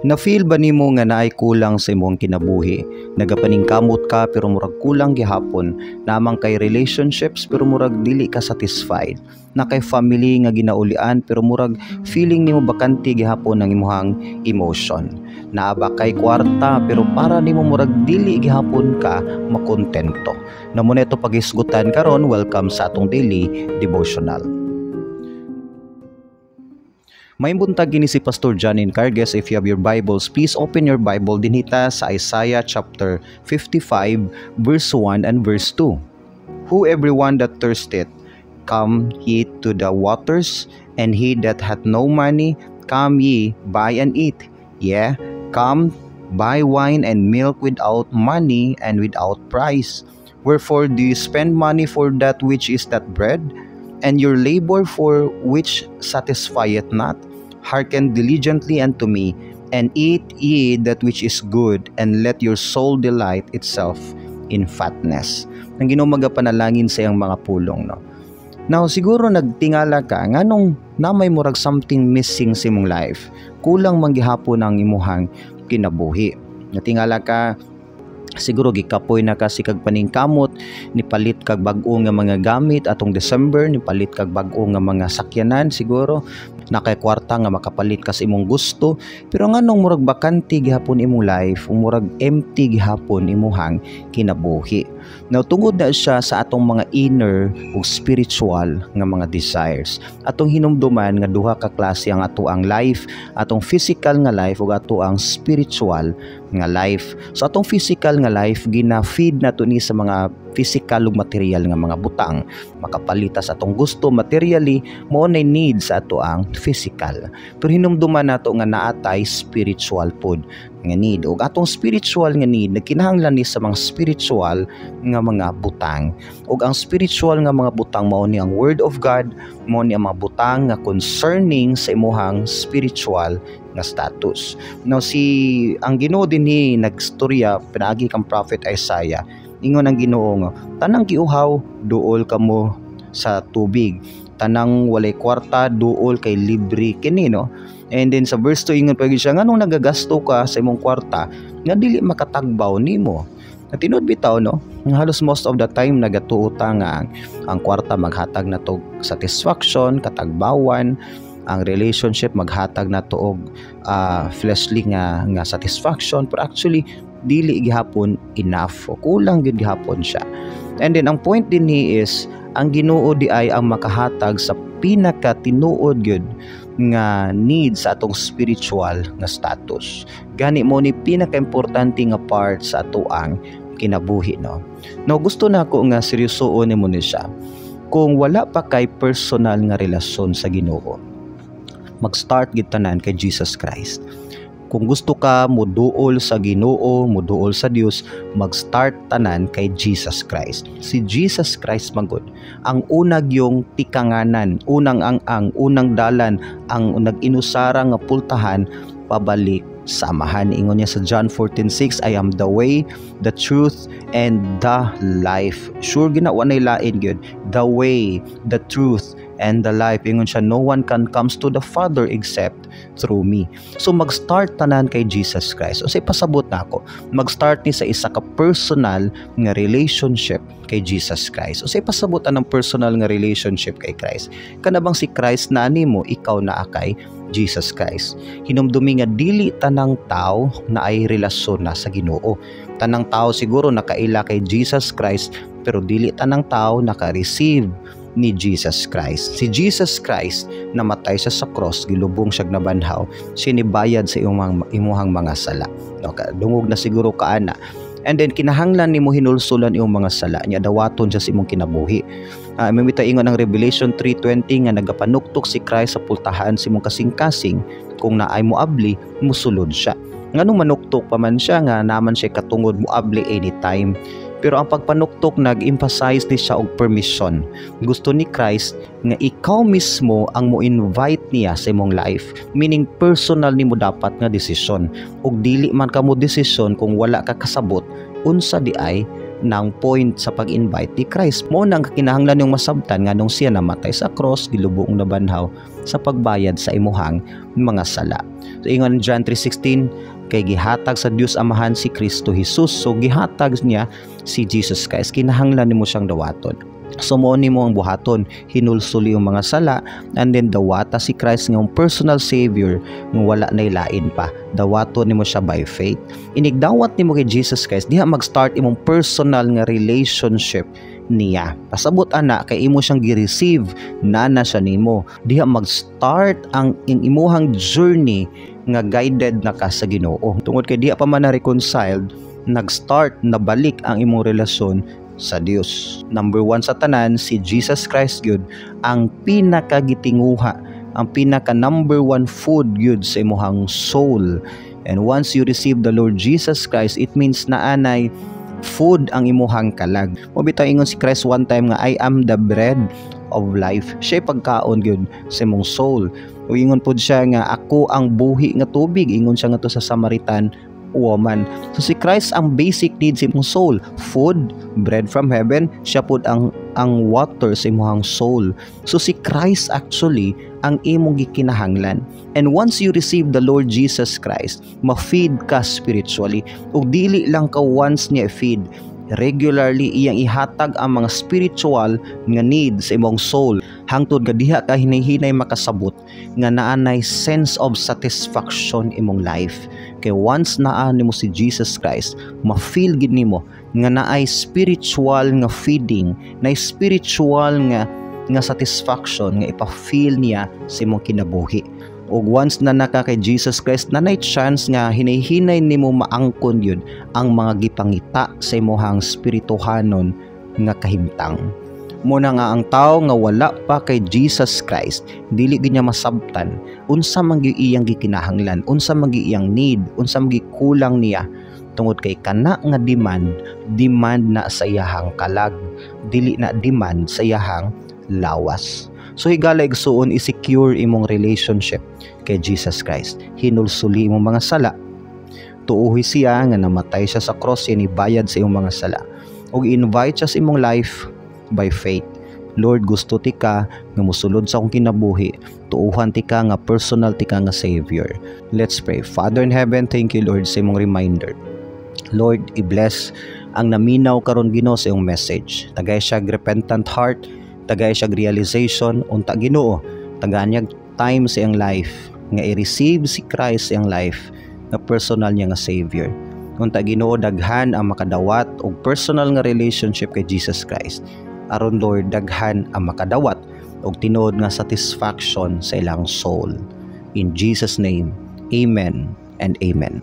Na-feel ba nimo nga naay kulang sa imong kinabuhi? Nagapaningkamot ka pero murag kulang gihapon, namang kay relationships pero murag dili ka satisfied. Na kay family nga ginaulian pero murag feeling nimo bakante gihapon ang imong emotion. Naaba kay kwarta pero para nimo murag dili gihapon ka makontento. Namo neto pagisgutan karon, welcome sa atong daily devotional. May buntag gini si Pastor John Encargues. If you have your Bibles, please open your Bible dinhita sa Isaiah chapter 55 verse 1 and verse 2. Who everyone that thirsteth, come ye to the waters, and he that hath no money, come ye, buy and eat. Yeah, come, buy wine and milk without money and without price. Wherefore do you spend money for that which is not bread, and your labor for which satisfieth not? Hearken diligently unto me, and eat ye that which is good, and let your soul delight itself in fatness. Nang Ginoo magapanalangin sa iyang mga pulong, no? Now, siguro nagtingala ka, nganong namay murag something missing sa imong life. Kulang man gihapon ang imuhang kinabuhi. Natingala ka, siguro gikapoy na ka si kag paningkamot, nipalit kag bag-o nga mga gamit atong December, nipalit kag bag-o nga mga sakyanan siguro, nakay kwarta nga makapalit ka sa imong gusto, pero nganong murag bakante gihapon imong life, murag empty gihapon imuhang kinabuhi. Now tungod na siya sa atong mga inner ug spiritual nga mga desires. Atong hinumduman nga duha ka klase ang ato ang life, atong physical nga life ug ato ang spiritual nga life. So atong physical nga life gina-feed nato ni sa mga physical ug material nga mga butang. Makapalita sa atong gusto materially, mo na need sa ato ang physical. Pero hinumduman nato nga naatay spiritual pod nga need, ug atong spiritual nga need nagkinahanglan ni sa mga spiritual nga mga butang. Ug ang spiritual nga mga butang mao ni ang word of God, mao ni ang mga butang nga concerning sa imuhang spiritual nga status. Now ang Ginoo dinhi nagstorya pinaagi kang prophet Isaiah. Ingon ang Ginoo nga tanang giuhaw duol kamo sa tubig, tanang walay kwarta duol kay libre kini, no? And then sa verse 2 ingon pa gyud siya, nganong nagagasto ka sa imong kwarta nga dili makatagbaw nimo? Natinod bitaw, no? Halos most of the time nagatuota nga ang kwarta maghatag na to satisfaction, katagbawan, ang relationship maghatag na to og fleshly nga satisfaction, pero actually dili gihapon enough, o kulang gid gihapon siya. And then ang point din ni is ang Ginoo di ay ang makahatag sa pinaka tinuod gyud nga need sa atong spiritual nga status. Gani mo ni pinaka-importante nga part sa ato ang kinabuhi, no? No, gusto na ako nga seryosoon nimo ni siya. Kung wala pa kay personal nga relasyon sa Ginoo, mag-start gid tanan kay Jesus Christ. Kung gusto ka moduol sa Ginoo, moduol sa Dios, mag-start tanan kay Jesus Christ. Si Jesus Christ magud ang unag yung tikanganan, unang unang dalan, ang nag-inusara nga pultahan pabalik sa amahan. Ingon niya sa John 14:6, I am the way, the truth, and the life. Sure ginawa na lain gyud, the way, the truth, and the life. Ingon siya, no one can comes to the Father except through me. So mag-start tanan kay Jesus Christ. O say pasabot na ako, mag-start ni sa isa ka personal nga relationship kay Jesus Christ. O say pasabot ng personal nga relationship kay Christ. Kana bang si Christ na nimo, ikaw na kay Jesus Christ. Hinumdumi nga dili tanang tao na ay relasyon na sa Ginoo. Tanang tao siguro nakaila kay Jesus Christ, pero dili tanang tao naka-receive ni Jesus Christ. Si Jesus Christ namatay siya sa cross, gilubong siya nabanhaw, sinibayad sa imuhang mga sala. Okay, dungog na siguro kaana. And then kinahanglan nimo hinulsulan imong mga sala nya, dawaton siya sa imong kinabuhi. Mamita ingon ang Revelation 3:20 nga nagapanuktok si Christ sa pultahan sa imong kasing-kasing, kung naay moabli musulod siya. Nganong manuktok pa man siya nga naman siya katungod moabli anytime. Pero ang pagpanuktok nag-emphasize ni siya og permission. Gusto ni Christ nga ikaw mismo ang mo-invite niya sa imong life. Meaning personal nimo dapat nga desisyon. Ug dili man ka mo desisyon kung wala ka kasabot unsa di ay ng point sa pag-invite ni Christ. Mo nang kinahanglan yung masabtan nga nung siya namatay sa cross, gilubong na banhaw sa pagbayad sa imuhang mga sala. So ingon John 3:16, kay gihatag sa Dios Amahan si Kristo Jesus. So gihatag niya si Jesus Christ, kinahanglan nimo siyang dawaton. So mo nimo ang buhaton, hinulsuli yung mga sala, and then dawata si Christ nga personal savior nga wala nay lain pa. Dawaton nimo siya by faith. Inigdawat nimo kay Jesus Christ, diha mag-start imong personal nga relationship niya. Pasabot ana kay imo siyang gi-receive na siya nimo. Diha mag-start ang imuhang journey nga guided na ka sa Ginoo. Tungod kay diha pa man na reconciled, nag-start na balik ang imong relasyon sa Dios. Number 1 sa tanan, si Jesus Christ gyud ang pinakagitinguha, ang pinaka number 1 food gyud sa imong soul. And once you receive the Lord Jesus Christ, it means na anay food ang imuhang kalag. Mo bitaw ingon si Christ one time nga, I am the bread of life. Siya pagkaon gyud sa imong soul. O ingon pud siya nga, ako ang buhi nga tubig. Ingon siya nga to sa Samaritan woman. So si Christ ang basic needs sa imong soul, food, bread from heaven. Siya pud ang water sa imong soul. So si Christ actually ang imong gikinahanglan. And once you receive the Lord Jesus Christ, ma-feed ka spiritually. Ug dili lang ka once niya feed, regularly iyang ihatag ang mga spiritual nga needs sa imong soul, hangtod nga diha ka hinay-hinay makasabot nga naanay sense of satisfaction imong life. Kay once naa nimo si Jesus Christ, ma-feel gid nimo nga naay spiritual nga feeding, naay spiritual nga satisfaction nga ipa-feel niya sa imong kinabuhi. O once na naka kay Jesus Christ, nanay chance nga hinay-hinay nimo maangkon yun ang mga gipangita sa imuhang spirituhanon nga kahimtang. Muna nga ang tao nga wala pa kay Jesus Christ, dili gid niya masabtan unsa man gyud iyang gikinahanglan, unsa man gyud iyang need, unsa man gyud kulang niya, tungod kay kana nga demand na sa iyahang kalag, dili na demand sa iyahang lawas. So higala igsuon i-secure imong relationship kay Jesus Christ. Hinulsuli imong mga sala. Tuohi siya nga namatay siya sa cross, yan ibayad sa imong mga sala. Og invite siya sa imong life by faith. Lord, gusto ti ka nga mosulod sa akong kinabuhi. Tuuhan ti ka nga personal ti ka nga Savior. Let's pray. Father in heaven, thank you Lord sa imong reminder. Lord, i-bless ang naminaw karon Ginoo sa imong message. Tagay siya repentant heart, tagay siya realization, unta Ginoo, taganyag time sa iyang life nga i-receive si Christ sa iyang life nga personal niya nga Savior. Unta Ginoo, daghan ang makadawat og personal nga relationship kay Jesus Christ. Aron Lord, daghan ang makadawat og tinuod nga satisfaction sa ilang soul. In Jesus name, amen and amen.